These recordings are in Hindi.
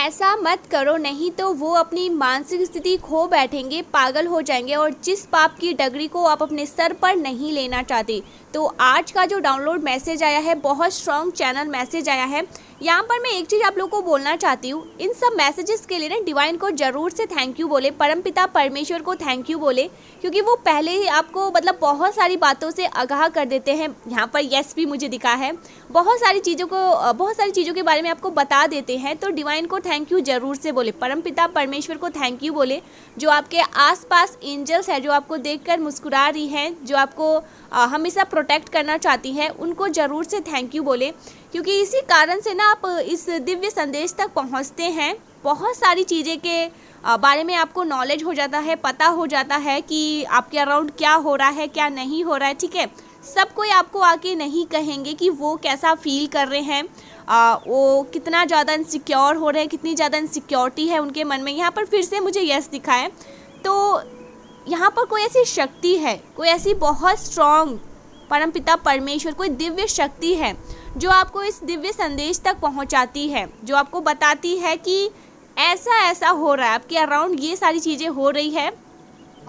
ऐसा मत करो, नहीं तो वो अपनी मानसिक स्थिति खो बैठेंगे, पागल हो जाएंगे और जिस पाप की डगरी को आप अपने सर पर नहीं लेना चाहते। तो आज का जो डाउनलोड मैसेज आया है, बहुत स्ट्रॉन्ग चैनल मैसेज आया है। यहाँ पर मैं एक चीज़ आप लोगों को बोलना चाहती हूँ, इन सब मैसेजेस के लिए ना डिवाइन को ज़रूर से थैंक यू बोले, परमपिता परमेश्वर को थैंक यू बोले, क्योंकि वो पहले ही आपको मतलब बहुत सारी बातों से आगाह कर देते हैं। यहाँ पर यस भी मुझे दिखा है, बहुत सारी चीज़ों के बारे में आपको बता देते हैं। तो डिवाइन को थैंक यू ज़रूर से बोले, परमपिता परमेश्वर को थैंक यू बोले, जो आपके आसपास एंजल्स है, जो आपको देखकर मुस्कुरा रही हैं, जो आपको हमेशा प्रोटेक्ट करना चाहती हैं, उनको ज़रूर से थैंक यू बोले, क्योंकि इसी कारण से ना आप इस दिव्य संदेश तक पहुंचते हैं। बहुत सारी चीज़ें के बारे में आपको नॉलेज हो जाता है, पता हो जाता है कि आपके अराउंड क्या हो रहा है, क्या नहीं हो रहा है। ठीक है, सब कोई आपको आके नहीं कहेंगे कि वो कैसा फील कर रहे हैं, वो कितना ज़्यादा इनसिक्योर हो रहे हैं, कितनी ज़्यादा इनसिक्योरिटी है उनके मन में। यहाँ पर फिर से मुझे यस दिखा है, तो यहाँ पर कोई ऐसी शक्ति है, कोई ऐसी बहुत स्ट्रॉन्ग परमपिता परमेश्वर, कोई दिव्य शक्ति है जो आपको इस दिव्य संदेश तक पहुंचाती है, जो आपको बताती है कि ऐसा ऐसा हो रहा है, आपके अराउंड ये सारी चीज़ें हो रही है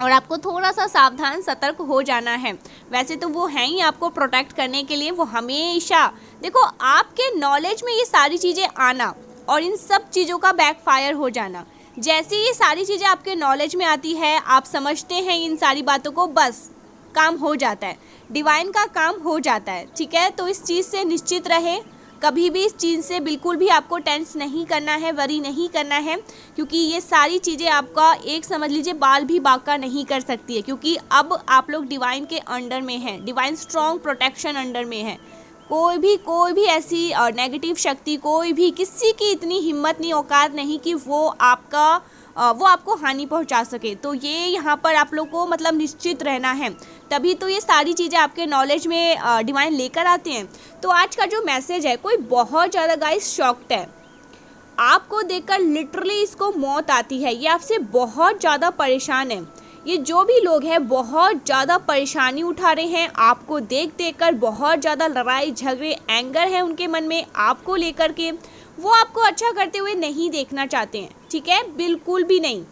और आपको थोड़ा सा सावधान सतर्क हो जाना है। वैसे तो वो हैं ही आपको प्रोटेक्ट करने के लिए, वो हमेशा देखो आपके नॉलेज में ये सारी चीज़ें आना और इन सब चीज़ों का बैकफायर हो जाना। जैसे ये सारी चीज़ें आपके नॉलेज में आती है, आप समझते हैं इन सारी बातों को, बस काम हो जाता है, डिवाइन का काम हो जाता है। ठीक है, तो इस चीज़ से निश्चित रहे, कभी भी इस चीज़ से बिल्कुल भी आपको टेंस नहीं करना है, वरी नहीं करना है, क्योंकि ये सारी चीज़ें आपका एक समझ लीजिए बाल भी बांका नहीं कर सकती है, क्योंकि अब आप लोग डिवाइन के अंडर में हैं, डिवाइन स्ट्रॉन्ग प्रोटेक्शन अंडर में है। कोई भी ऐसी नेगेटिव शक्ति, कोई भी किसी की इतनी हिम्मत नहीं, औकात नहीं कि वो आपको हानि पहुंचा सके। तो ये यहाँ पर आप लोग को मतलब निश्चित रहना है, तभी तो ये सारी चीज़ें आपके नॉलेज में डिवाइन लेकर आते हैं। तो आज का जो मैसेज है, कोई बहुत ज़्यादा गाइस शॉक्ड है, आपको देखकर लिटरली इसको मौत आती है, ये आपसे बहुत ज़्यादा परेशान है। ये जो भी लोग हैं बहुत ज़्यादा परेशानी उठा रहे हैं, आपको देख कर बहुत ज़्यादा लड़ाई झगड़े एंगर है उनके मन में आपको लेकर के, वो आपको अच्छा करते हुए नहीं देखना चाहते हैं। ठीक है, बिल्कुल भी नहीं।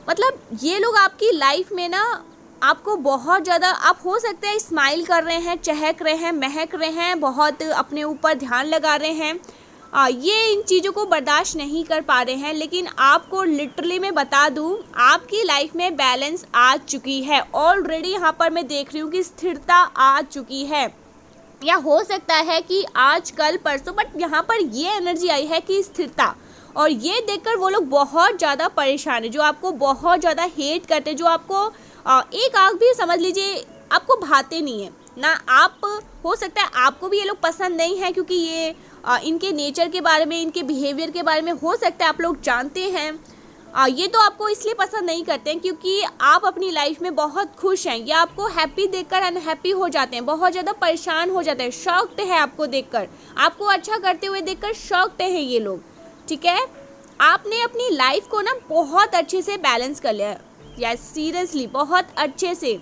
मतलब ये लोग आपकी लाइफ में ना आपको बहुत ज़्यादा, आप हो सकता है स्माइल कर रहे हैं, चहक रहे हैं, महक रहे हैं, बहुत अपने ऊपर ध्यान लगा रहे हैं, ये इन चीज़ों को बर्दाश्त नहीं कर पा रहे हैं, लेकिन आपको लिटरली मैं बता दूं, आपकी लाइफ में बैलेंस आ चुकी है ऑलरेडी। यहाँ पर मैं देख रही हूँ कि स्थिरता आ चुकी है, या हो सकता है कि आज कल परसों, बट यहाँ पर ये एनर्जी आई है कि स्थिरता, और ये देखकर वो लोग बहुत ज़्यादा परेशान है, जो आपको बहुत ज़्यादा हेट करते हैं, जो आपको एक आग भी समझ लीजिए आपको भाते नहीं है ना। आप हो सकता है आपको भी ये लोग पसंद नहीं है, क्योंकि ये इनके नेचर के बारे में, इनके बिहेवियर के बारे में हो सकता है आप लोग जानते हैं। ये तो आपको इसलिए पसंद नहीं करते हैं क्योंकि आप अपनी लाइफ में बहुत खुश हैं, या आपको हैप्पी देखकर अनहैप्पी हो जाते हैं, बहुत ज़्यादा परेशान हो जाते हैं, शॉक्ड है आपको देखकर, आपको अच्छा करते हुए देखकर शॉक्ड है ये लोग। ठीक है, आपने अपनी लाइफ को ना बहुत अच्छे से बैलेंस कर लिया है, या सीरियसली बहुत अच्छे से।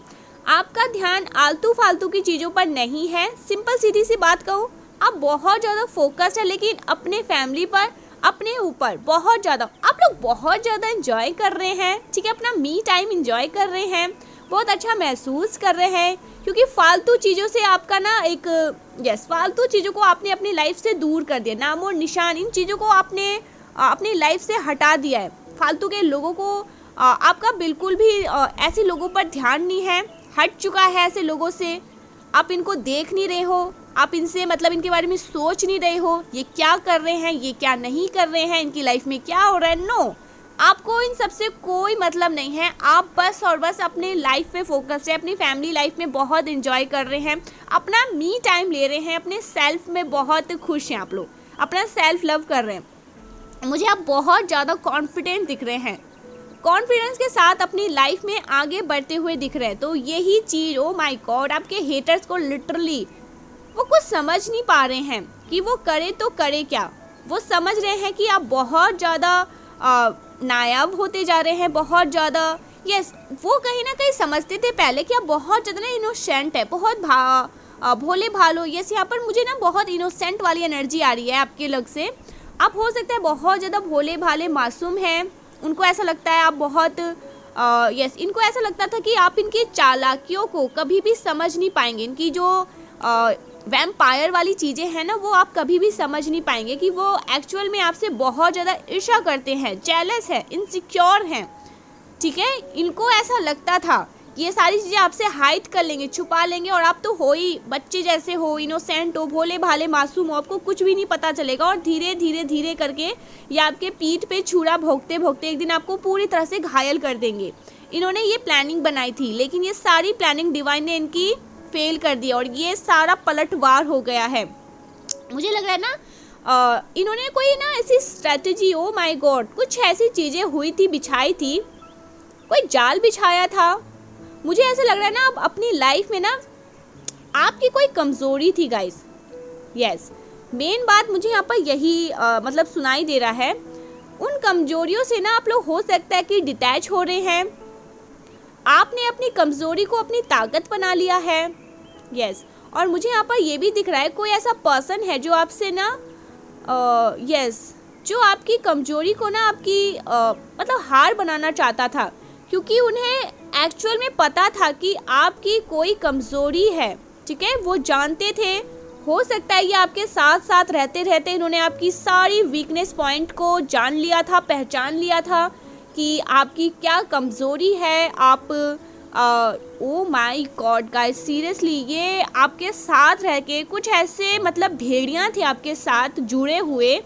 आपका ध्यान आलतू फालतू की चीज़ों पर नहीं है। सिंपल सीधी सी बात कहूँ, आप बहुत ज़्यादा फोकस्ड है, लेकिन अपने फैमिली पर, अपने ऊपर बहुत ज़्यादा, आप लोग बहुत ज़्यादा एंजॉय कर रहे हैं। ठीक है, अपना मी टाइम एंजॉय कर रहे हैं, बहुत अच्छा महसूस कर रहे हैं, क्योंकि फालतू चीज़ों से आपका ना फालतू चीज़ों को आपने अपनी लाइफ से दूर कर दिया, नाम और निशान इन चीज़ों को आपने अपनी लाइफ से हटा दिया है। फालतू के लोगों को आपका बिल्कुल भी ऐसे लोगों पर ध्यान नहीं है, हट चुका है ऐसे लोगों से, आप इनको देख नहीं रहे हो, आप इनसे मतलब इनके बारे में सोच नहीं रहे हो, ये क्या कर रहे हैं, ये क्या नहीं कर रहे हैं, इनकी लाइफ में क्या हो रहा है। नो, आपको इन सबसे कोई मतलब नहीं है, आप बस और बस अपने लाइफ पे फोकस है, अपनी फैमिली लाइफ में बहुत एंजॉय कर रहे हैं, अपना मी टाइम ले रहे हैं, अपने सेल्फ में बहुत खुश हैं, आप लोग अपना सेल्फ लव कर रहे हैं। मुझे आप बहुत ज़्यादा कॉन्फिडेंट दिख रहे हैं, कॉन्फिडेंस के साथ अपनी लाइफ में आगे बढ़ते हुए दिख रहे हैं। तो यही चीज़, ओ माय गॉड, आपके हेटर्स को लिटरली वो कुछ समझ नहीं पा रहे हैं कि वो करे तो करे क्या। वो समझ रहे हैं कि आप बहुत ज़्यादा नायाब होते जा रहे हैं, बहुत ज़्यादा। यस, वो कहीं ना कहीं समझते थे पहले कि आप बहुत ज़्यादा ना इनोसेंट है, बहुत भोले भालो। यस, यहाँ पर मुझे ना बहुत इनोसेंट वाली एनर्जी आ रही है आपके लग से, आप हो सकता है बहुत ज़्यादा भोले भाले मासूम हैं, उनको ऐसा लगता है आप बहुत इनको ऐसा लगता था कि आप इनकी चालाकियों को कभी भी समझ नहीं पाएंगे, इनकी जो वैम्पायर वाली चीज़ें हैं ना वो आप कभी भी समझ नहीं पाएंगे कि वो एक्चुअल में आपसे बहुत ज़्यादा ईर्ष्या करते हैं, जेलस है, इनसिक्योर हैं, ठीक है। इनको ऐसा लगता था ये सारी चीज़ें आपसे हाइड कर लेंगे, छुपा लेंगे, और आप तो हो ही बच्चे जैसे हो, इनोसेंट हो, भोले भाले मासूम हो, आपको कुछ भी नहीं पता चलेगा, और धीरे धीरे धीरे करके ये आपके पीठ पे छुरा भोंकते भोंकते एक दिन आपको पूरी तरह से घायल कर देंगे। इन्होंने ये प्लानिंग बनाई थी, लेकिन ये सारी प्लानिंग डिवाइन ने इनकी फेल कर दी और ये सारा पलटवार हो गया है। मुझे लग रहा है ना इन्होंने कोई ना ऐसी स्ट्रेटजी, ओ माय गॉड, कुछ ऐसी चीज़ें हुई थी, बिछाई थी, कोई जाल बिछाया था। मुझे ऐसा लग रहा है ना आप अपनी लाइफ में ना आपकी कोई कमज़ोरी थी गाइस। यस, मेन बात मुझे यहाँ पर यही मतलब सुनाई दे रहा है। उन कमज़ोरियों से ना आप लोग हो सकता है कि डिटैच हो रहे हैं, आपने अपनी कमज़ोरी को अपनी ताकत बना लिया है। यस, और मुझे यहाँ पर ये भी दिख रहा है कोई ऐसा पर्सन है जो आपसे ना जो आपकी कमज़ोरी को ना आपकी मतलब हार बनाना चाहता था, क्योंकि उन्हें एक्चुअल में पता था कि आपकी कोई कमज़ोरी है, ठीक है, वो जानते थे। हो सकता है ये आपके साथ साथ रहते रहते इन्होंने आपकी सारी वीकनेस पॉइंट को जान लिया था, पहचान लिया था कि आपकी क्या कमज़ोरी है। आप oh my God guys, seriously ये आपके साथ रह के कुछ ऐसे मतलब भेड़ियाँ थे आपके साथ जुड़े हुए,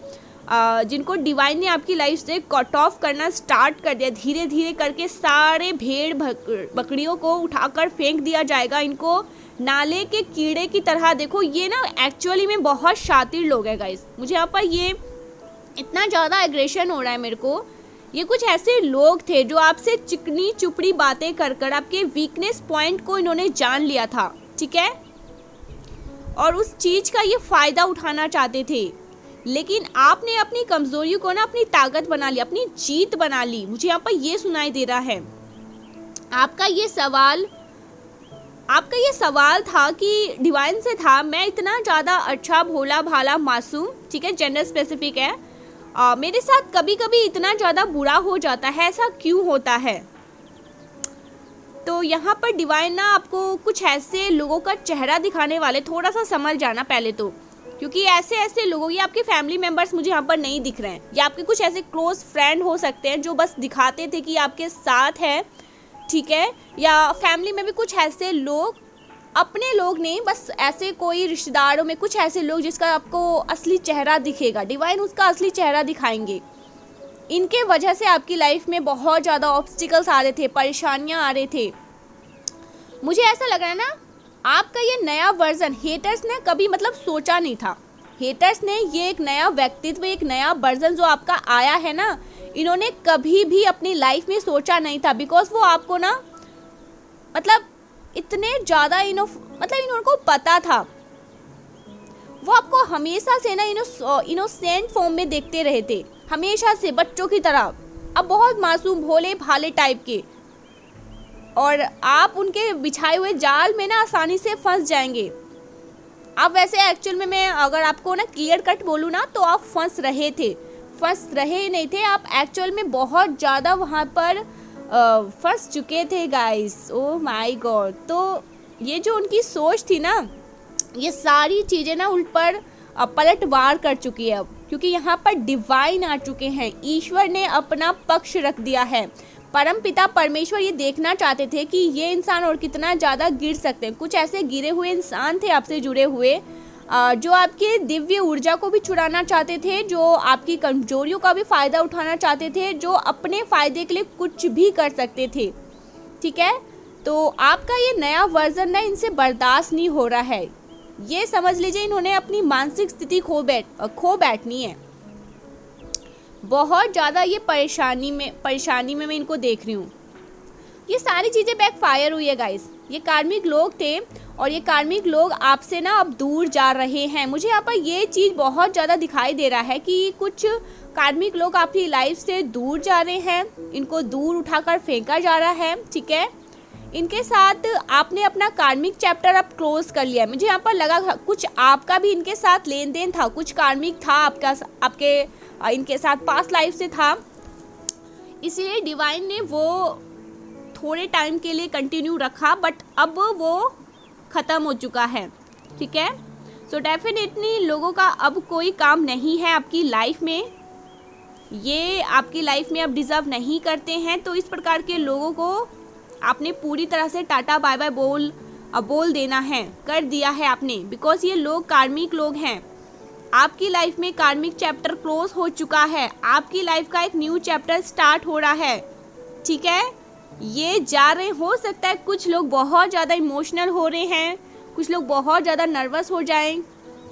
जिनको डिवाइन ने आपकी लाइफ से कट ऑफ करना स्टार्ट कर दिया। धीरे धीरे करके सारे भेड़ बकरियों को उठाकर फेंक दिया जाएगा, इनको नाले के कीड़े की तरह। देखो ये ना एक्चुअली में बहुत शातिर लोग हैं गाइस। मुझे यहाँ पर ये इतना ज़्यादा एग्रेशन हो रहा है मेरे को। ये कुछ ऐसे लोग थे जो आपसे चिकनी चुपड़ी बातें कर कर आपके वीकनेस पॉइंट को इन्होंने जान लिया था, ठीक है, और उस चीज़ का ये फ़ायदा उठाना चाहते थे। लेकिन आपने अपनी कमज़ोरी को ना अपनी ताकत बना ली, अपनी जीत बना ली। मुझे यहाँ पर ये सुनाई दे रहा है। आपका ये सवाल था कि डिवाइन से था, मैं इतना ज़्यादा अच्छा भोला भाला मासूम, ठीक है, जेंडर स्पेसिफिक है, मेरे साथ कभी कभी इतना ज़्यादा बुरा हो जाता है, ऐसा क्यों होता है। तो यहाँ पर डिवाइन ना आपको कुछ ऐसे लोगों का चेहरा दिखाने वाले, थोड़ा सा समझ जाना पहले तो, क्योंकि ऐसे ऐसे लोगों, ये आपके फैमिली मेम्बर्स मुझे यहाँ पर नहीं दिख रहे हैं, या आपके कुछ ऐसे क्लोज फ्रेंड हो सकते हैं जो बस दिखाते थे कि आपके साथ है, ठीक है, या फैमिली में भी कुछ ऐसे लोग, अपने लोग नहीं, बस ऐसे कोई रिश्तेदारों में कुछ ऐसे लोग जिसका आपको असली चेहरा दिखेगा, डिवाइन उसका असली चेहरा दिखाएंगे। इनके वजह से आपकी लाइफ में बहुत ज़्यादा ऑब्स्टिकल्स आ रहे थे, परेशानियाँ आ रहे थे। मुझे ऐसा लग रहा है ना आपका ये नया वर्जन हेटर्स ने कभी मतलब सोचा नहीं था। हेटर्स ने ये एक नया व्यक्तित्व, एक नया वर्जन जो आपका आया है ना, इन्होंने कभी भी अपनी लाइफ में सोचा नहीं था, बिकॉज वो आपको ना मतलब इतने ज़्यादा इनको पता था, वो आपको हमेशा से ना इनोसेंट फॉर्म में देखते रहे थे, हमेशा से बच्चों की तरह, अब बहुत मासूम भोले भाले टाइप के, और आप उनके बिछाए हुए जाल में ना आसानी से फंस जाएंगे। आप वैसे एक्चुअल में मैं अगर आपको ना क्लियर कट बोलूँ ना तो आप फंस रहे नहीं थे, आप एक्चुअल में बहुत ज़्यादा वहाँ पर फंस चुके थे गाइस। ओ माय गॉड, तो ये जो उनकी सोच थी ना, ये सारी चीज़ें ना उन पर पलटवार कर चुकी है अब, क्योंकि यहाँ पर डिवाइन आ चुके हैं, ईश्वर ने अपना पक्ष रख दिया है। परमपिता परमेश्वर ये देखना चाहते थे कि ये इंसान और कितना ज़्यादा गिर सकते हैं। कुछ ऐसे गिरे हुए इंसान थे आपसे जुड़े हुए जो आपके दिव्य ऊर्जा को भी चुराना चाहते थे, जो आपकी कमजोरियों का भी फ़ायदा उठाना चाहते थे, जो अपने फ़ायदे के लिए कुछ भी कर सकते थे, ठीक है। तो आपका ये नया वर्जन ना इनसे बर्दाश्त नहीं हो रहा है, ये समझ लीजिए इन्होंने अपनी मानसिक स्थिति खो बैठनी है। बहुत ज़्यादा ये परेशानी में मैं इनको देख रही हूँ। ये सारी चीज़ें बैकफायर हुई है गाइस। ये कार्मिक लोग थे और ये कार्मिक लोग आपसे ना अब दूर जा रहे हैं। मुझे यहाँ पर ये चीज़ बहुत ज़्यादा दिखाई दे रहा है कि कुछ कार्मिक लोग आपकी लाइफ से दूर जा रहे हैं, इनको दूर उठाकर फेंका जा रहा है, ठीक है। इनके साथ आपने अपना कार्मिक चैप्टर अब क्लोज कर लिया। मुझे यहाँ पर लगा कुछ आपका भी इनके साथ लेन देन था, कुछ कार्मिक था आपके इनके साथ पास्ट लाइफ से था, इसीलिए डिवाइन ने वो थोड़े टाइम के लिए कंटिन्यू रखा, बट अब वो ख़त्म हो चुका है। ठीक है, सो डेफिनेटली लोगों का अब कोई काम नहीं है आपकी लाइफ में, ये आपकी लाइफ में अब डिज़र्व नहीं करते हैं। तो इस प्रकार के लोगों को आपने पूरी तरह से टाटा बाय बाय बोल देना है, कर दिया है आपने, बिकॉज ये लोग कार्मिक लोग हैं। आपकी लाइफ में कार्मिक चैप्टर क्लोज हो चुका है, आपकी लाइफ का एक न्यू चैप्टर स्टार्ट हो रहा है। ठीक है, ये जा रहे, हो सकता है कुछ लोग बहुत ज़्यादा इमोशनल हो रहे हैं, कुछ लोग बहुत ज़्यादा नर्वस हो जाएं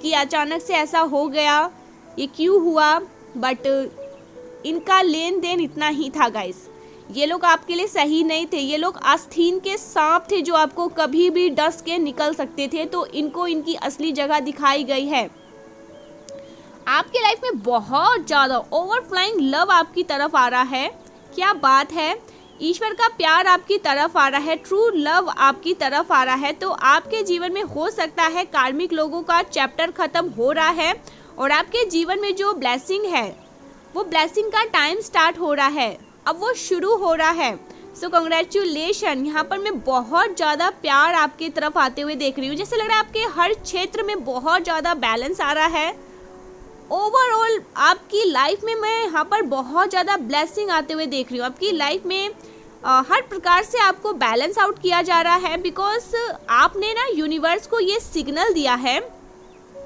कि अचानक से ऐसा हो गया, ये क्यों हुआ, बट इनका लेन देन इतना ही था गाइस। ये लोग आपके लिए सही नहीं थे, ये लोग आस्तीन के सांप थे जो आपको कभी भी डस के निकल सकते थे। तो इनको इनकी असली जगह दिखाई गई है। आपके लाइफ में बहुत ज़्यादा ओवरफ्लाइंग लव आपकी तरफ आ रहा है। क्या बात है, ईश्वर का प्यार आपकी तरफ आ रहा है, ट्रू लव आपकी तरफ आ रहा है। तो आपके जीवन में हो सकता है कार्मिक लोगों का चैप्टर ख़त्म हो रहा है और आपके जीवन में जो ब्लेसिंग है वो ब्लेसिंग का टाइम स्टार्ट हो रहा है, अब वो शुरू हो रहा है। सो कंग्रेचुलेशन, यहाँ पर मैं बहुत ज़्यादा प्यार आपकी तरफ आते हुए देख रही हूँ। जैसे लग रहा है आपके हर क्षेत्र में बहुत ज़्यादा बैलेंस आ रहा है। ओवरऑल आपकी लाइफ में मैं यहाँ पर बहुत ज़्यादा ब्लेसिंग आते हुए देख रही हूँ। आपकी लाइफ में हर प्रकार से आपको बैलेंस आउट किया जा रहा है, बिकॉज आपने ना यूनिवर्स को ये सिग्नल दिया है,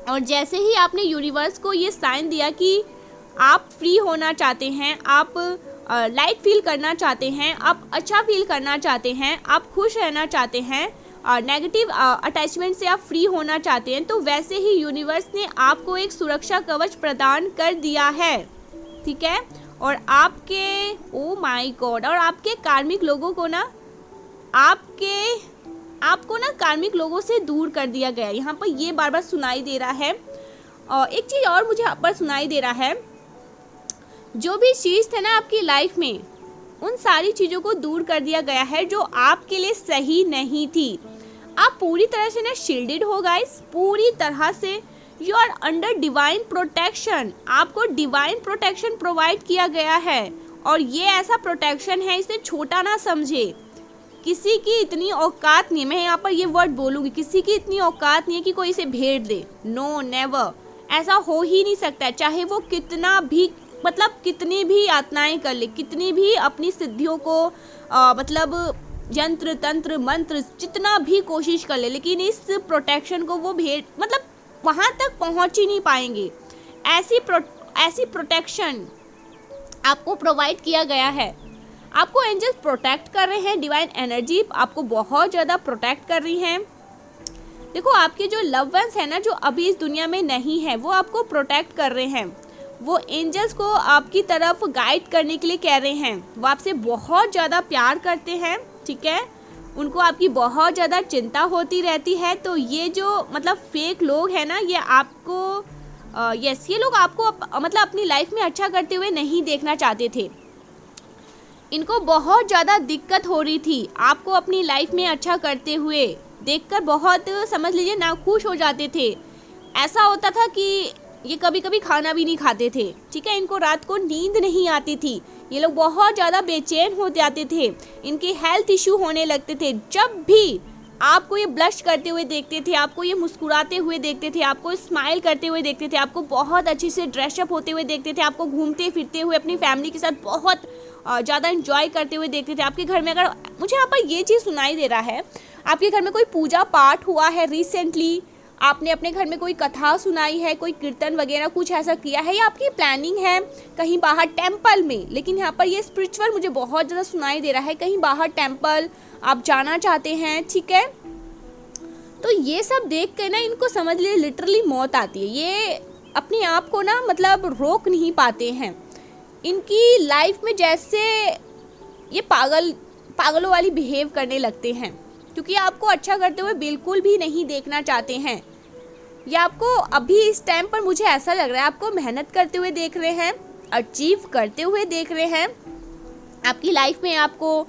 और जैसे ही आपने यूनिवर्स को ये साइन दिया कि आप फ्री होना चाहते हैं, आप लाइट फील करना चाहते हैं, आप अच्छा फील करना चाहते हैं, आप खुश रहना चाहते हैं, नेगेटिव अटैचमेंट से आप फ्री होना चाहते हैं, तो वैसे ही यूनिवर्स ने आपको एक सुरक्षा कवच प्रदान कर दिया है। ठीक है, और आपके ओ माय गॉड, और आपके कार्मिक लोगों को ना आपको ना कार्मिक लोगों से दूर कर दिया गया। यहाँ पर ये बार बार सुनाई दे रहा है। और एक चीज़ और मुझे यहाँ पर सुनाई दे रहा है, जो भी चीज़ थे ना आपकी लाइफ में, उन सारी चीज़ों को दूर कर दिया गया है जो आपके लिए सही नहीं थी। आप पूरी तरह से ना शील्डेड हो गाइस, पूरी तरह से you are under divine protection. आपको डिवाइन प्रोटेक्शन प्रोवाइड किया गया है, और ये ऐसा प्रोटेक्शन है, इसे छोटा ना समझे। किसी की इतनी औकात नहीं, मैं यहाँ पर ये वर्ड बोलूँगी, किसी की इतनी औकात नहीं है कि कोई इसे भेंट दे। नो, नेवर, ऐसा हो ही नहीं सकता। चाहे वो कितना भी कितनी भी यातनाएं कर ले, कितनी भी अपनी सिद्धियों को यंत्र तंत्र मंत्र जितना भी कोशिश कर ले, लेकिन इस प्रोटेक्शन को वो वहाँ तक पहुँच ही नहीं पाएंगे। ऐसी प्रोटेक्शन आपको प्रोवाइड किया गया है। आपको एंजल्स प्रोटेक्ट कर रहे हैं, डिवाइन एनर्जी आपको बहुत ज़्यादा प्रोटेक्ट कर रही हैं। देखो, आपके जो लव वंस हैं ना, जो अभी इस दुनिया में नहीं है, वो आपको प्रोटेक्ट कर रहे हैं। वो एंजल्स को आपकी तरफ गाइड करने के लिए कह रहे हैं। वो आपसे बहुत ज़्यादा प्यार करते हैं। ठीक है, उनको आपकी बहुत ज़्यादा चिंता होती रहती है। तो ये जो फेक लोग हैं ना, ये आपको ये लोग आपको अपनी लाइफ में अच्छा करते हुए नहीं देखना चाहते थे। इनको बहुत ज़्यादा दिक्कत हो रही थी आपको अपनी लाइफ में अच्छा करते हुए देखकर, बहुत समझ लीजिए नाखुश हो जाते थे। ऐसा होता था कि ये कभी कभी खाना भी नहीं खाते थे। ठीक है, इनको रात को नींद नहीं आती थी, ये लोग बहुत ज़्यादा बेचैन हो जाते थे, इनके हेल्थ इशू होने लगते थे। जब भी आपको ये ब्लश करते हुए देखते थे, आपको ये मुस्कुराते हुए देखते थे, आपको स्माइल करते हुए देखते थे, आपको बहुत अच्छे से ड्रेसअप होते हुए देखते थे, आपको घूमते फिरते हुए अपनी फैमिली के साथ बहुत ज़्यादा एंजॉय करते हुए देखते थे। आपके घर में, अगर मुझे यहाँ पर ये चीज़ सुनाई दे रहा है, आपके घर में कोई पूजा पाठ हुआ है रिसेंटली, आपने अपने घर में कोई कथा सुनाई है, कोई कीर्तन वगैरह कुछ ऐसा किया है, या आपकी प्लानिंग है कहीं बाहर टेंपल में, लेकिन यहाँ पर ये स्पिरिचुअल मुझे बहुत ज़्यादा सुनाई दे रहा है, कहीं बाहर टेंपल आप जाना चाहते हैं। ठीक है, तो ये सब देख कर ना इनको समझ लीजिए लिटरली मौत आती है। ये अपने आप को ना रोक नहीं पाते हैं। इनकी लाइफ में जैसे ये पागलों वाली बिहेव करने लगते हैं, क्योंकि आपको अच्छा करते हुए बिल्कुल भी नहीं देखना चाहते हैं। या आपको अभी इस टाइम पर मुझे ऐसा लग रहा है आपको मेहनत करते हुए देख रहे हैं, अचीव करते हुए देख रहे हैं। आपकी लाइफ में आपको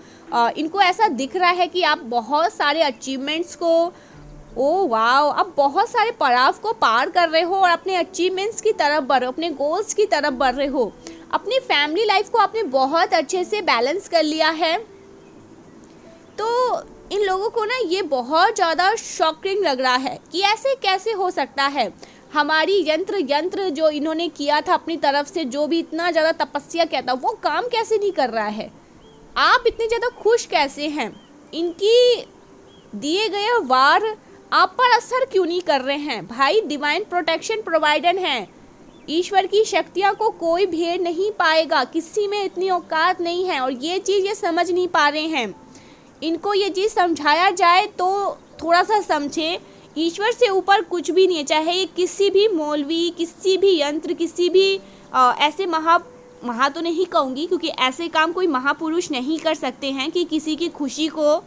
इनको ऐसा दिख रहा है कि आप बहुत सारे अचीवमेंट्स को, ओ वाओ, आप बहुत सारे पड़ाव को पार कर रहे हो और अपने अचीवमेंट्स की तरफ बढ़ रहे हो, अपने गोल्स की तरफ बढ़ रहे हो। अपनी फैमिली लाइफ को आपने बहुत अच्छे से बैलेंस कर लिया है। तो इन लोगों को ना ये बहुत ज़्यादा शॉकिंग लग रहा है कि ऐसे कैसे हो सकता है। हमारी यंत्र जो इन्होंने किया था अपनी तरफ से, जो भी इतना ज़्यादा तपस्या किया था, वो काम कैसे नहीं कर रहा है। आप इतने ज़्यादा खुश कैसे हैं। इनकी दिए गए वार आप पर असर क्यों नहीं कर रहे हैं। भाई डिवाइन प्रोटेक्शन प्रोवाइडर हैं। ईश्वर की शक्तियाँ को कोई भेड़ नहीं पाएगा, किसी में इतनी औकात नहीं है। और ये चीज़ ये समझ नहीं पा रहे हैं। इनको ये चीज़ समझाया जाए तो थोड़ा सा समझें। ईश्वर से ऊपर कुछ भी नहीं है, चाहे ये किसी भी मौलवी, किसी भी यंत्र, किसी भी ऐसे महा तो नहीं कहूँगी, क्योंकि ऐसे काम कोई महापुरुष नहीं कर सकते हैं कि किसी की खुशी को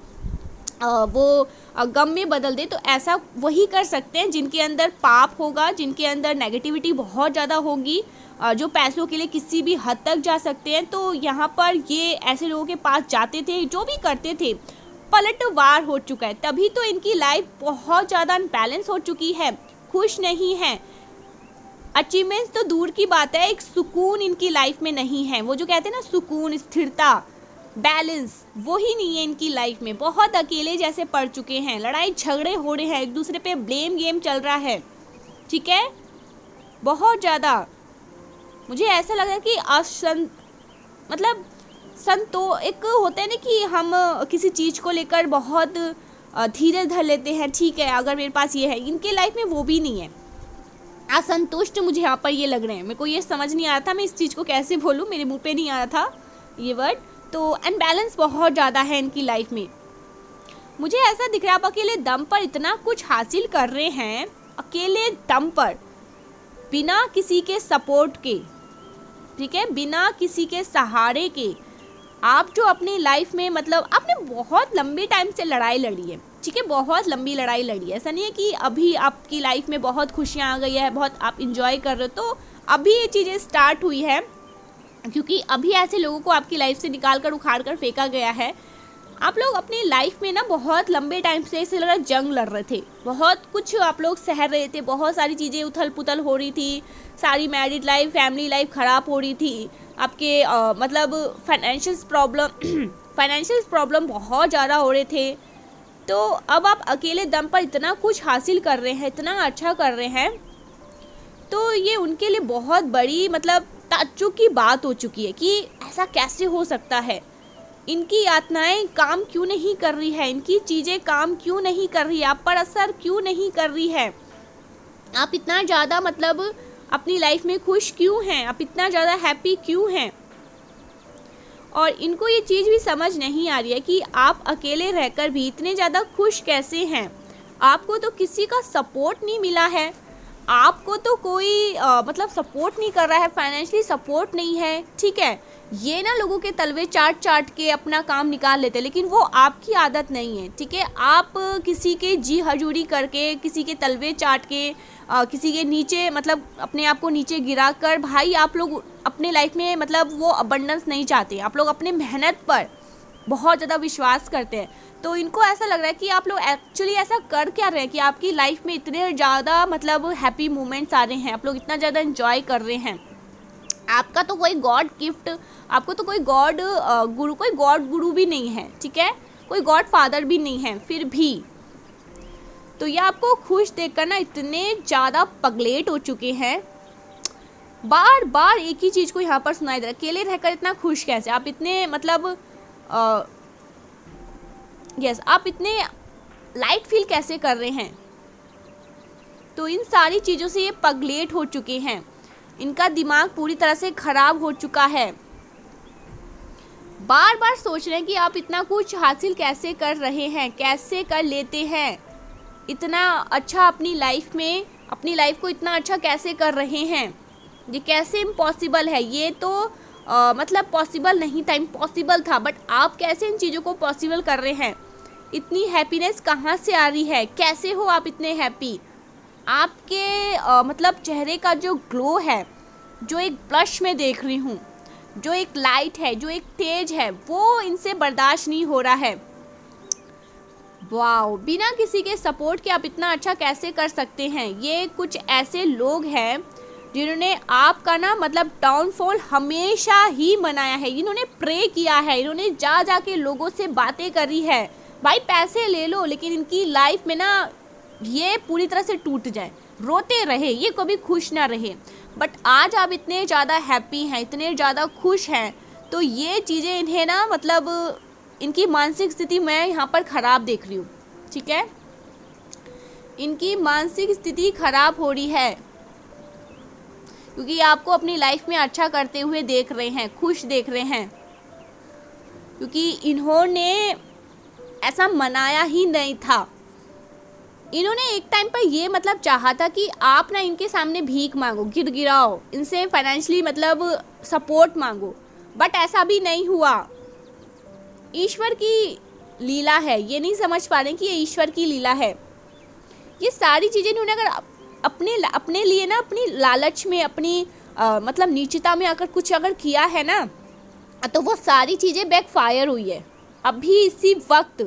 वो गम में बदल दे। तो ऐसा वही कर सकते हैं जिनके अंदर पाप होगा, जिनके अंदर नेगेटिविटी बहुत ज़्यादा होगी, जो पैसों के लिए किसी भी हद तक जा सकते हैं। तो यहाँ पर ये ऐसे लोगों के पास जाते थे, जो भी करते थे, पलटवार हो चुका है। तभी तो इनकी लाइफ बहुत ज़्यादा अनबैलेंस हो चुकी है, खुश नहीं है। अचीवमेंट्स तो दूर की बात है, एक सुकून इनकी लाइफ में नहीं है। वो जो कहते हैं ना सुकून, स्थिरता, बैलेंस, वही नहीं है इनकी लाइफ में। बहुत अकेले जैसे पड़ चुके हैं, लड़ाई झगड़े हो रहे हैं, एक दूसरे पे ब्लेम गेम चल रहा है, ठीक है, बहुत ज़्यादा। मुझे ऐसा लगा कि एक होता है ना कि हम किसी चीज़ को लेकर बहुत धीरे धर लेते हैं, ठीक है, अगर मेरे पास ये है। इनके लाइफ में वो भी नहीं है। असंतुष्ट मुझे यहाँ पर ये लग रहे हैं। मेरे को ये समझ नहीं आ रहा था मैं इस चीज़ को कैसे बोलूँ, मेरे मुंह पे नहीं आ रहा था ये वर्ड। तो अनबैलेंस बहुत ज़्यादा है इनकी लाइफ में। मुझे ऐसा दिख रहा है आप अकेले दम पर इतना कुछ हासिल कर रहे हैं, अकेले दम पर, बिना किसी के सपोर्ट के, ठीक है, बिना किसी के सहारे के। आप जो अपनी लाइफ में मतलब आपने बहुत लंबे टाइम से लड़ाई लड़ी है, ठीक है, बहुत लंबी लड़ाई लड़ी है। ऐसा नहीं है कि अभी आपकी लाइफ में बहुत खुशियाँ आ गई है, बहुत आप इंजॉय कर रहे हो, तो अभी ये चीज़ें स्टार्ट हुई है, क्योंकि अभी ऐसे लोगों को आपकी लाइफ से निकाल कर उखाड़ कर फेंका गया है। आप लोग अपनी लाइफ में ना बहुत लंबे टाइम से ऐसे लगा जंग लड़ रहे थे, बहुत कुछ आप लोग सह रहे थे, बहुत सारी चीज़ें उथल पुथल हो रही थी, सारी मैरिड लाइफ, फैमिली लाइफ ख़राब हो रही थी, आपके मतलब फाइनेंशियल प्रॉब्लम बहुत ज़्यादा हो रहे थे। तो अब आप अकेले दम पर इतना कुछ हासिल कर रहे हैं, इतना अच्छा कर रहे हैं, तो ये उनके लिए बहुत बड़ी मतलब ताज्जुब की बात हो चुकी है कि ऐसा कैसे हो सकता है। इनकी यातनाएं काम क्यों नहीं कर रही है, इनकी चीज़ें काम क्यों नहीं कर रही है, आप पर असर क्यों नहीं कर रही है। आप इतना ज़्यादा मतलब अपनी लाइफ में खुश क्यों हैं, आप इतना ज़्यादा हैप्पी क्यों हैं। और इनको ये चीज़ भी समझ नहीं आ रही है कि आप अकेले रहकर भी इतने ज़्यादा खुश कैसे हैं। आपको तो किसी का सपोर्ट नहीं मिला है, आपको तो कोई मतलब सपोर्ट नहीं कर रहा है, फाइनेंशियली सपोर्ट नहीं है, ठीक है। ये ना लोगों के तलवे चाट के अपना काम निकाल लेते हैं, लेकिन वो आपकी आदत नहीं है, ठीक है। आप किसी के जी हजूरी करके, किसी के तलवे चाट के, किसी के नीचे मतलब अपने आप को नीचे गिरा कर, भाई आप लोग अपने लाइफ में मतलब वो अबंडेंस नहीं चाहते। आप लोग अपने मेहनत पर बहुत ज़्यादा विश्वास करते हैं। तो इनको ऐसा लग रहा है कि आप लोग एक्चुअली ऐसा कर क्या रहे हैं कि आपकी लाइफ में इतने ज़्यादा मतलब हैप्पी मोमेंट्स आ रहे हैं, आप लोग इतना ज़्यादा एंजॉय कर रहे हैं। आपका तो कोई गॉड गिफ्ट, आपको तो कोई गॉड गुरु भी नहीं है, ठीक है, कोई गॉड फादर भी नहीं है, फिर भी तो ये आपको खुश देखकर ना इतने ज़्यादा पगलेट हो चुके हैं। बार बार एक ही चीज़ को यहाँ पर सुनाई दे रहा है, अकेले रहकर इतना खुश कैसे, आप इतने मतलब आप इतने लाइट फील कैसे कर रहे हैं। तो इन सारी चीज़ों से ये पगलेट हो चुके हैं, इनका दिमाग पूरी तरह से ख़राब हो चुका है। बार बार सोच रहे हैं कि आप इतना कुछ हासिल कैसे कर रहे हैं, कैसे कर लेते हैं, इतना अच्छा अपनी लाइफ में, अपनी लाइफ को इतना अच्छा कैसे कर रहे हैं, ये कैसे इम्पॉसिबल है। ये तो मतलब पॉसिबल नहीं था, इम्पॉसिबल था, बट आप कैसे इन चीज़ों को पॉसिबल कर रहे हैं। इतनी हैप्पीनेस कहाँ से आ रही है, कैसे हो आप इतने हैप्पी। आपके मतलब चेहरे का जो ग्लो है, जो एक ब्लश में देख रही हूँ, जो एक लाइट है, जो एक तेज है, वो इनसे बर्दाश्त नहीं हो रहा है। वाओ, बिना किसी के सपोर्ट के आप इतना अच्छा कैसे कर सकते हैं। ये कुछ ऐसे लोग हैं जिन्होंने आपका ना मतलब डाउनफॉल हमेशा ही मनाया है। इन्होंने प्रे किया है, इन्होंने जा के लोगों से बातें करी है, भाई पैसे ले लो, लेकिन इनकी लाइफ में ना ये पूरी तरह से टूट जाए, रोते रहे, ये कभी खुश ना रहे। बट आज आप इतने ज़्यादा हैप्पी हैं, इतने ज़्यादा खुश हैं, तो ये चीज़ें इन्हें ना मतलब इनकी मानसिक स्थिति मैं यहाँ पर ख़राब देख रही हूँ, ठीक है। इनकी मानसिक स्थिति ख़राब हो रही है क्योंकि आपको अपनी लाइफ में अच्छा करते हुए देख रहे हैं, खुश देख रहे हैं, क्योंकि इन्होंने ऐसा मनाया ही नहीं था। इन्होंने एक टाइम पर ये मतलब चाहा था कि आप ना इनके सामने भीख मांगो, गिड़गिड़ाओ, इनसे फाइनेंशियली मतलब सपोर्ट मांगो, बट ऐसा भी नहीं हुआ। ईश्वर की लीला है, ये नहीं समझ पा रहे कि ये ईश्वर की लीला है। ये सारी चीज़ें इन्होंने अगर अपने लिए ना अपनी लालच में, अपनी मतलब नीचता में अगर किया है ना, तो वो सारी चीज़ें बैकफायर हुई है अभी इसी वक्त,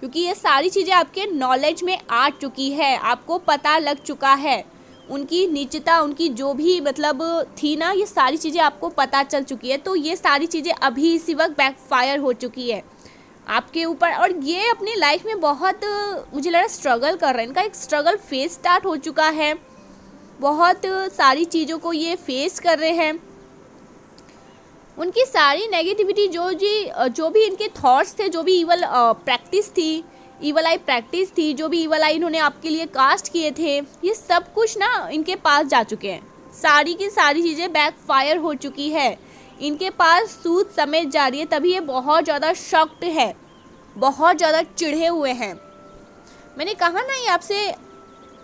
क्योंकि ये सारी चीज़ें आपके नॉलेज में आ चुकी है, आपको पता लग चुका है। उनकी नीचता, उनकी जो भी मतलब थी ना, ये सारी चीज़ें आपको पता चल चुकी है। तो ये सारी चीज़ें अभी इसी वक्त बैकफायर हो चुकी है आपके ऊपर। और ये अपनी लाइफ में बहुत मुझे लग रहा है स्ट्रगल कर रहे हैं। इनका एक स्ट्रगल फेज स्टार्ट हो चुका है, बहुत सारी चीज़ों को ये फेस कर रहे हैं। उनकी सारी नेगेटिविटी, जो भी इनके थॉट्स थे, जो भी इवल प्रैक्टिस थी, इवल आई प्रैक्टिस थी, जो भी इवल आई इन्होंने आपके लिए कास्ट किए थे, ये सब कुछ ना इनके पास जा चुके हैं। सारी की सारी चीज़ें बैकफायर हो चुकी है, इनके पास सूद समेत जा रही है। तभी ये बहुत ज़्यादा शॉक्ड है, बहुत ज़्यादा चिढ़े हुए हैं। मैंने कहा ना, ये आपसे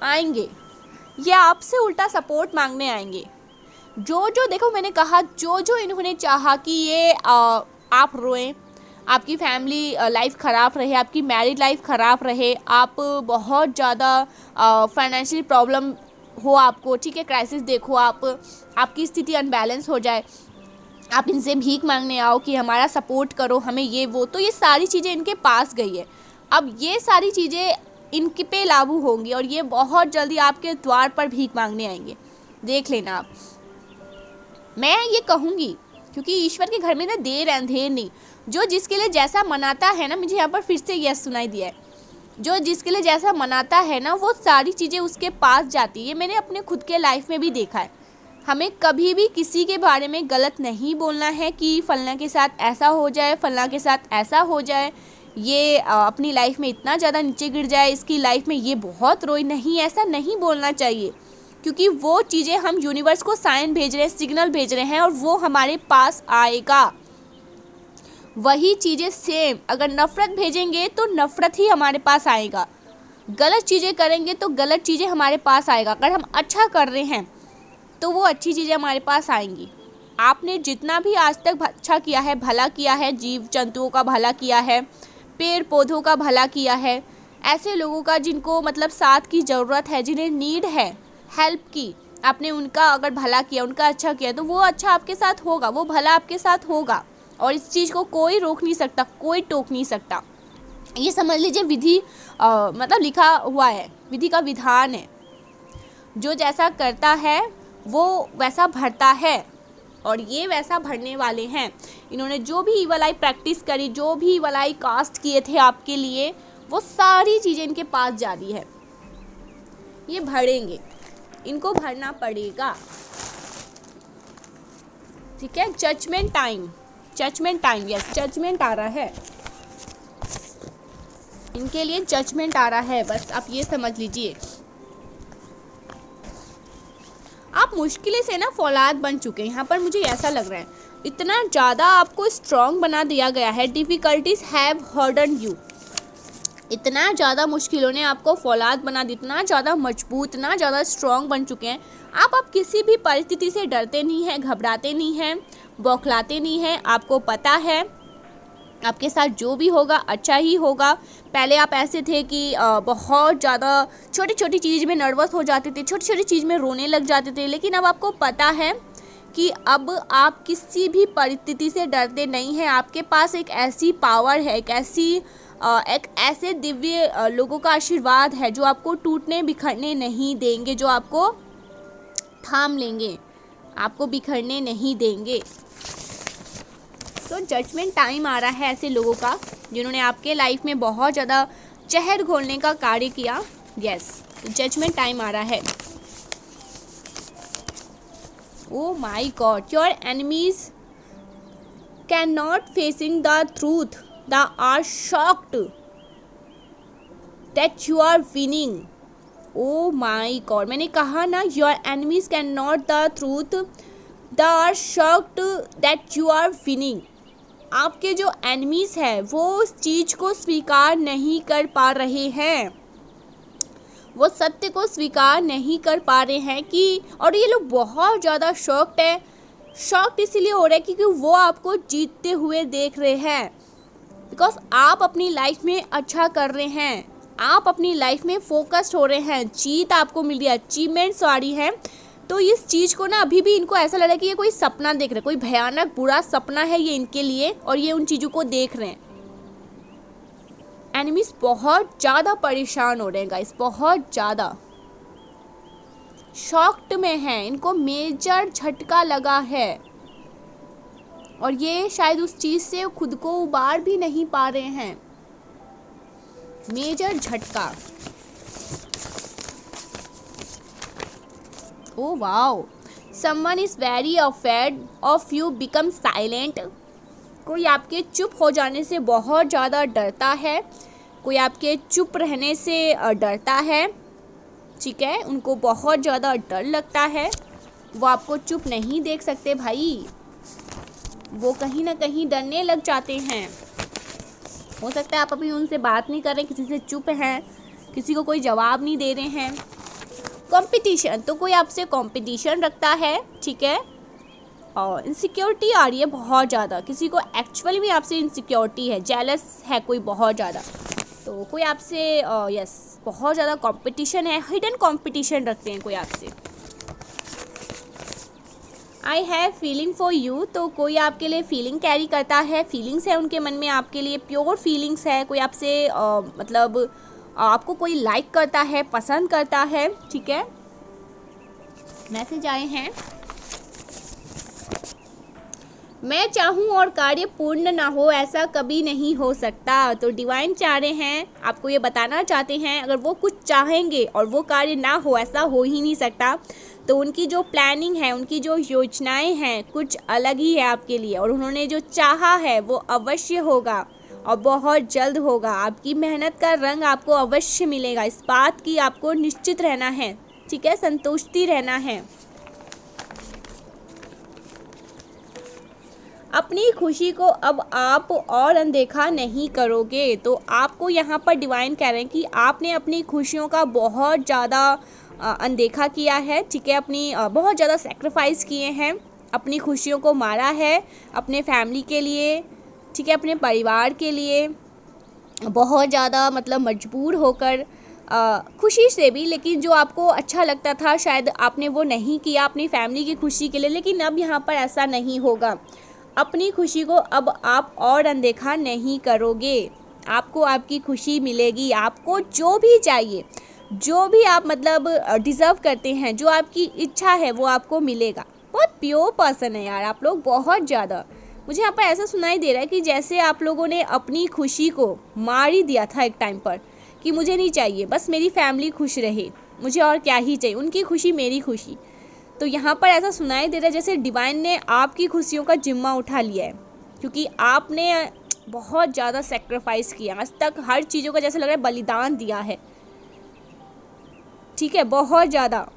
आएंगे, ये आपसे उल्टा सपोर्ट मांगने आएंगे। जो देखो, मैंने कहा जो इन्होंने चाहा कि ये आप रोएं, आपकी फैमिली लाइफ ख़राब रहे, आपकी मैरिड लाइफ ख़राब रहे, आप बहुत ज़्यादा फाइनेंशियल प्रॉब्लम हो आपको, ठीक है, क्राइसिस देखो, आपकी स्थिति अनबैलेंस हो जाए, आप इनसे भीख मांगने आओ कि हमारा सपोर्ट करो, हमें ये वो, तो ये सारी चीज़ें इनके पास गई है। अब ये सारी चीज़ें इनके पे लागू होंगी और ये बहुत जल्दी आपके द्वार पर भीख मांगने आएंगे, देख लेना आप। मैं ये कहूँगी क्योंकि ईश्वर के घर में ना देर अंधेर नहीं, जो जिसके लिए जैसा मनाता है ना, मुझे यहाँ पर फिर से यस सुनाई दिया है, जो जिसके लिए जैसा मनाता है ना, वो सारी चीज़ें उसके पास जाती है। मैंने अपने खुद के लाइफ में भी देखा है। हमें कभी भी किसी के बारे में गलत नहीं बोलना है कि फलना के साथ ऐसा हो जाए, फलना के साथ ऐसा हो जाए, ये अपनी लाइफ में इतना ज़्यादा नीचे गिर जाए, इसकी लाइफ में ये बहुत रोई, नहीं, ऐसा नहीं बोलना चाहिए। क्योंकि वो चीज़ें हम यूनिवर्स को साइन भेज रहे हैं, सिग्नल भेज रहे हैं, और वो हमारे पास आएगा। वही चीज़ें सेम, अगर नफ़रत भेजेंगे तो नफ़रत ही हमारे पास आएगा, गलत चीज़ें करेंगे तो गलत चीज़ें हमारे पास आएगा। अगर हम अच्छा कर रहे हैं तो वो अच्छी चीज़ें हमारे पास आएंगी। आपने जितना भी आज तक अच्छा किया है, भला किया है, जीव जंतुओं का भला किया है, पेड़ पौधों का भला किया है, ऐसे लोगों का जिनको मतलब साथ की ज़रूरत है, जिन्हें नीड है हेल्प की, आपने उनका अगर भला किया, उनका अच्छा किया, तो वो अच्छा आपके साथ होगा, वो भला आपके साथ होगा। और इस चीज़ को कोई रोक नहीं सकता, कोई टोक नहीं सकता। ये समझ लीजिए विधि मतलब लिखा हुआ है, विधि का विधान है। जो जैसा करता है वो वैसा भरता है, और ये वैसा भरने वाले हैं। इन्होंने जो भी इवल आई प्रैक्टिस करी, जो भी इवल आई कास्ट किए थे आपके लिए, वो सारी चीज़ें इनके पास जा रही है। ये भरेंगे, इनको भरना पड़ेगा, ठीक है। Judgement time, judgement time, yes, judgement आ रहा है इनके लिए, जजमेंट आ रहा है, बस आप ये समझ लीजिए। आप मुश्किल से ना फौलाद बन चुके हैं, यहाँ पर मुझे ऐसा लग रहा है। इतना ज़्यादा आपको स्ट्रॉन्ग बना दिया गया है, डिफ़िकल्टीज हैव हर्डन यू, इतना ज़्यादा मुश्किलों ने आपको फौलाद बना दी, इतना ज़्यादा मजबूत, इतना ज़्यादा स्ट्रॉन्ग बन चुके हैं आप किसी भी परिस्थिति से डरते नहीं हैं, घबराते नहीं हैं, बौखलाते नहीं हैं। आपको पता है आपके साथ जो भी होगा अच्छा ही होगा। पहले आप ऐसे थे कि बहुत ज़्यादा छोटी छोटी चीज़ में नर्वस हो जाते थे, छोटी छोटी चीज़ में रोने लग जाते थे, लेकिन अब आपको पता है कि अब आप किसी भी परिस्थिति से डरते नहीं हैं। आपके पास एक ऐसी पावर है, एक ऐसे दिव्य लोगों का आशीर्वाद है जो आपको टूटने बिखरने नहीं देंगे, जो आपको थाम लेंगे, आपको बिखरने नहीं देंगे। तो जजमेंट टाइम आ रहा है ऐसे लोगों का जिन्होंने आपके लाइफ में बहुत ज़्यादा चहर घोलने का कार्य किया। यस, जजमेंट टाइम आ रहा है। Oh my God, your enemies cannot facing the truth. They are shocked that you are winning. Oh my God, मैंने कहा ना, your enemies cannot the truth. They are shocked that you are winning. आपके जो enemies है वो उस चीज़ को स्वीकार नहीं कर पा रहे हैं, वो सत्य को स्वीकार नहीं कर पा रहे हैं कि, और ये लोग बहुत ज़्यादा शॉक्ड इसीलिए हो रहे हैं क्योंकि वो आपको जीतते हुए देख रहे हैं। बिकॉज आप अपनी लाइफ में अच्छा कर रहे हैं, आप अपनी लाइफ में फोकस्ड हो रहे हैं, जीत आपको मिल रही है, अचीवमेंट्स आ रही है। तो इस चीज़ को ना अभी भी इनको ऐसा लग रहा है कि ये कोई सपना देख रहे हैं, कोई भयानक बुरा सपना है ये इनके लिए, और ये उन चीज़ों को देख रहे हैं। एनिमीज बहुत ज़्यादा परेशान हो रहे हैं गाइस, बहुत ज़्यादा शॉक्ड में हैं, इनको मेजर झटका लगा है और ये शायद उस चीज़ से खुद को उबार भी नहीं पा रहे हैं। मेजर झटका। Oh wow, someone is very afraid of you become silent. कोई आपके चुप हो जाने से बहुत ज़्यादा डरता है, कोई आपके चुप रहने से डरता है, ठीक है, उनको बहुत ज़्यादा डर लगता है। वो आपको चुप नहीं देख सकते भाई, वो कहीं ना कहीं डरने लग जाते हैं। हो सकता है आप अभी उनसे बात नहीं कर रहे, किसी से चुप हैं, किसी को कोई जवाब नहीं दे रहे हैं। कंपटीशन, तो कोई आपसे कंपटीशन रखता है, ठीक है, और इनसिक्योरिटी आ रही है बहुत ज़्यादा, किसी को एक्चुअली में आपसे इनसिक्योरिटी है, जेलस है कोई बहुत ज़्यादा, तो कोई आपसे यस बहुत ज़्यादा कंपटीशन है, हिडन कंपटीशन रखते हैं कोई आपसे। I have feeling for you, तो कोई आपके लिए फीलिंग कैरी करता है, फीलिंग्स है उनके मन में आपके लिए, प्योर फीलिंग्स है, कोई आपसे मतलब आपको कोई लाइक करता है, पसंद करता है, ठीक है। मैसेज आए हैं, मैं चाहूँ और कार्य पूर्ण ना हो, ऐसा कभी नहीं हो सकता। तो डिवाइन चाह रहे हैं, आपको ये बताना चाहते हैं, अगर वो कुछ चाहेंगे और वो कार्य ना हो, ऐसा हो ही नहीं सकता। तो उनकी जो प्लानिंग है, उनकी जो योजनाएं हैं कुछ अलग ही है आपके लिए, और उन्होंने जो चाहा है वो अवश्य होगा और बहुत जल्द होगा। आपकी मेहनत का रंग आपको अवश्य मिलेगा, इस बात की आपको निश्चित रहना है, ठीक है, संतुष्टि रहना है। अपनी खुशी को अब आप और अनदेखा नहीं करोगे। तो आपको यहाँ पर डिवाइन कह रहे हैं कि आपने अपनी खुशियों का बहुत ज़्यादा अनदेखा किया है, ठीक है, अपनी बहुत ज़्यादा सेक्रीफाइस किए हैं, अपनी खुशियों को मारा है अपने फैमिली के लिए, ठीक है, अपने परिवार के लिए, बहुत ज़्यादा मतलब मजबूर होकर, खुशी से भी, लेकिन जो आपको अच्छा लगता था शायद आपने वो नहीं किया अपनी फैमिली की खुशी के लिए। लेकिन अब यहाँ पर ऐसा नहीं होगा, अपनी खुशी को अब आप और अनदेखा नहीं करोगे, आपको आपकी खुशी मिलेगी। आपको जो भी चाहिए, जो भी आप मतलब डिज़र्व करते हैं, जो आपकी इच्छा है वो आपको मिलेगा। बहुत प्योर पर्सन है यार आप लोग, बहुत ज़्यादा। मुझे यहाँ पर ऐसा सुनाई दे रहा है कि जैसे आप लोगों ने अपनी खुशी को मार ही दिया था एक टाइम पर, कि मुझे नहीं चाहिए, बस मेरी फैमिली खुश रहे, मुझे और क्या ही चाहिए, उनकी खुशी मेरी खुशी। तो यहाँ पर ऐसा सुनाई दे रहा है जैसे डिवाइन ने आपकी खुशियों का जिम्मा उठा लिया है, क्योंकि आपने बहुत ज़्यादा सेक्रीफाइस किया आज तक, हर चीज़ों का जैसे लग रहा है बलिदान दिया है, ठीक है, बहुत ज़्यादा।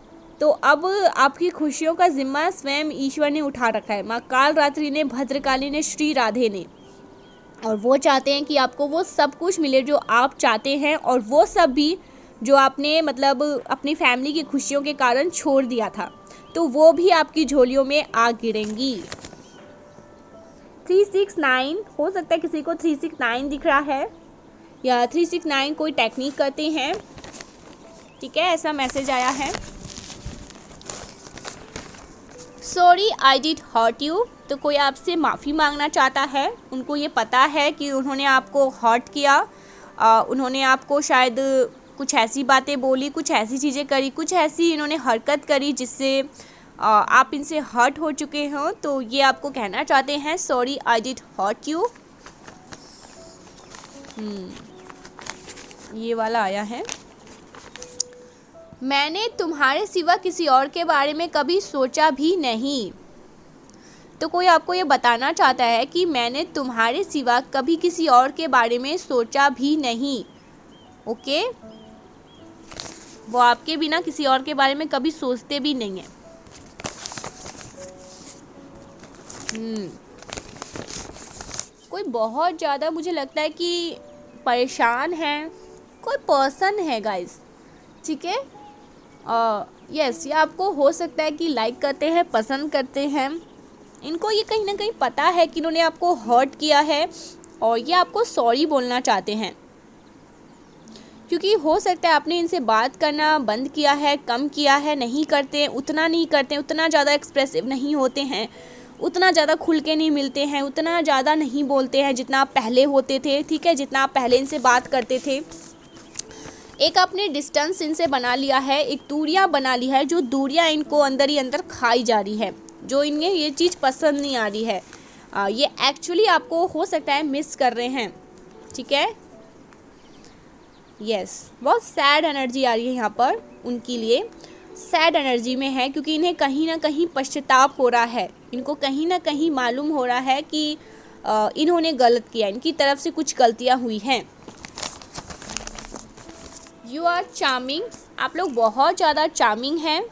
तो अब आपकी खुशियों का जिम्मा स्वयं ईश्वर ने उठा रखा है, माँ कालरात्रि ने, भद्रकाली ने, श्री राधे ने, और वो चाहते हैं कि आपको वो सब कुछ मिले जो आप चाहते हैं, और वो सब भी जो आपने मतलब अपनी फैमिली की खुशियों के कारण छोड़ दिया था, तो वो भी आपकी झोलियों में आ गिरेंगी। 369, हो सकता है किसी को 369 दिख रहा है, या 369 कोई टेक्निक करते हैं, ठीक है, ऐसा मैसेज आया है। Sorry I did hurt you, तो कोई आपसे माफ़ी मांगना चाहता है, उनको ये पता है कि उन्होंने आपको हर्ट किया, उन्होंने आपको शायद कुछ ऐसी बातें बोली, कुछ ऐसी चीज़ें करी, कुछ ऐसी इन्होंने हरकत करी जिससे आप इनसे हर्ट हो चुके हो, तो ये आपको कहना चाहते हैं sorry I did hurt you. ये वाला आया है, मैंने तुम्हारे सिवा किसी और के बारे में कभी सोचा भी नहीं, तो कोई आपको ये बताना चाहता है कि मैंने तुम्हारे सिवा कभी किसी और के बारे में सोचा भी नहीं। ओके, वो आपके बिना किसी और के बारे में कभी सोचते भी नहीं है। कोई बहुत ज़्यादा मुझे लगता है कि परेशान है, कोई पर्सन है गाइस, ठीक है। यस, ये आपको हो सकता है कि लाइक करते हैं, पसंद करते हैं, इनको ये कहीं ना कहीं पता है कि इन्होंने आपको हर्ट किया है और ये आपको सॉरी बोलना चाहते हैं, क्योंकि हो सकता है आपने इनसे बात करना बंद किया है, कम किया है, नहीं करते, उतना नहीं करते, उतना ज़्यादा एक्सप्रेसिव नहीं होते हैं, उतना ज़्यादा खुल के नहीं मिलते हैं, उतना ज़्यादा नहीं बोलते हैं जितना आप पहले होते थे, ठीक है, जितना आप पहले इनसे बात करते थे। एक आपने डिस्टेंस इनसे बना लिया है, एक दूरियां बना ली है, जो दूरियां इनको अंदर ही अंदर खाई जा रही है, जो इन्हें ये चीज़ पसंद नहीं आ रही है। ये एक्चुअली आपको हो सकता है मिस कर रहे हैं, ठीक है। यस, बहुत सैड एनर्जी आ रही है यहाँ पर, उनके लिए सैड एनर्जी में है, क्योंकि इन्हें कहीं ना कहीं पश्चाताप हो रहा है, इनको कहीं ना कहीं मालूम हो रहा है कि इन्होंने गलत किया, इनकी तरफ से कुछ गलतियाँ हुई हैं। यू आर चार्मिंग, आप लोग बहुत ज़्यादा चार्मिंग हैं।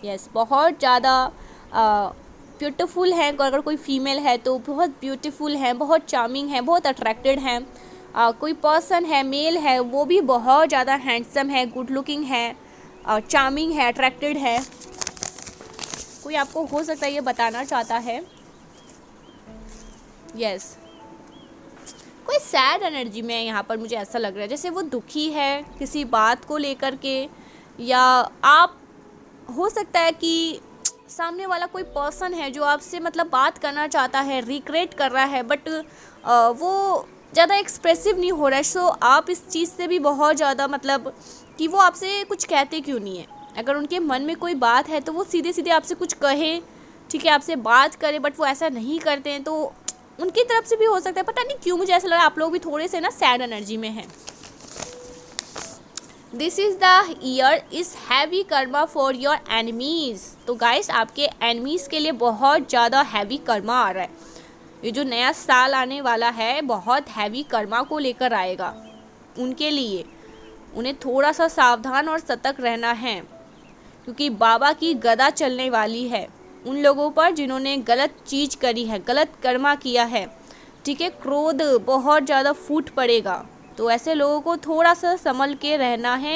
यस, बहुत ज़्यादा ब्यूटीफुल हैं, अगर कोई फीमेल है तो बहुत ब्यूटीफुल हैं, बहुत चार्मिंग हैं, बहुत अट्रैक्टेड हैं। कोई पर्सन है, मेल है, वो भी बहुत ज़्यादा हैंडसम है, गुड लुकिंग है, चार्मिंग है, अट्रैक्टेड है। कोई आपको हो सकता है ये बताना चाहता है। यस, कोई सैड एनर्जी में यहाँ पर मुझे ऐसा लग रहा है, जैसे वो दुखी है किसी बात को लेकर के, या आप हो सकता है कि सामने वाला कोई पर्सन है जो आपसे मतलब बात करना चाहता है, रिग्रेट कर रहा है, बट वो ज़्यादा एक्सप्रेसिव नहीं हो रहा है। सो आप इस चीज़ से भी बहुत ज़्यादा मतलब कि वो आपसे कुछ कहते क्यों नहीं है। अगर उनके मन में कोई बात है तो वो सीधे सीधे आपसे कुछ कहे, ठीक है, आपसे बात करे, बट वो ऐसा नहीं करते हैं, तो उनकी तरफ से भी हो सकता है, पता नहीं क्यों मुझे ऐसा लगा आप लोग भी थोड़े से ना सैड एनर्जी में हैं। This is the year is heavy Karma for your enemies, तो गाइस आपके एनिमीज़ के लिए बहुत ज़्यादा हैवी कर्मा आ रहा है। ये जो नया साल आने वाला है बहुत हैवी कर्मा को लेकर आएगा उनके लिए। उन्हें थोड़ा सा सावधान और सतर्क रहना है, क्योंकि बाबा की गदा चलने वाली है उन लोगों पर जिन्होंने गलत चीज़ करी है, गलत कर्मा किया है, ठीक है। क्रोध बहुत ज़्यादा फूट पड़ेगा, तो ऐसे लोगों को थोड़ा सा संभल के रहना है।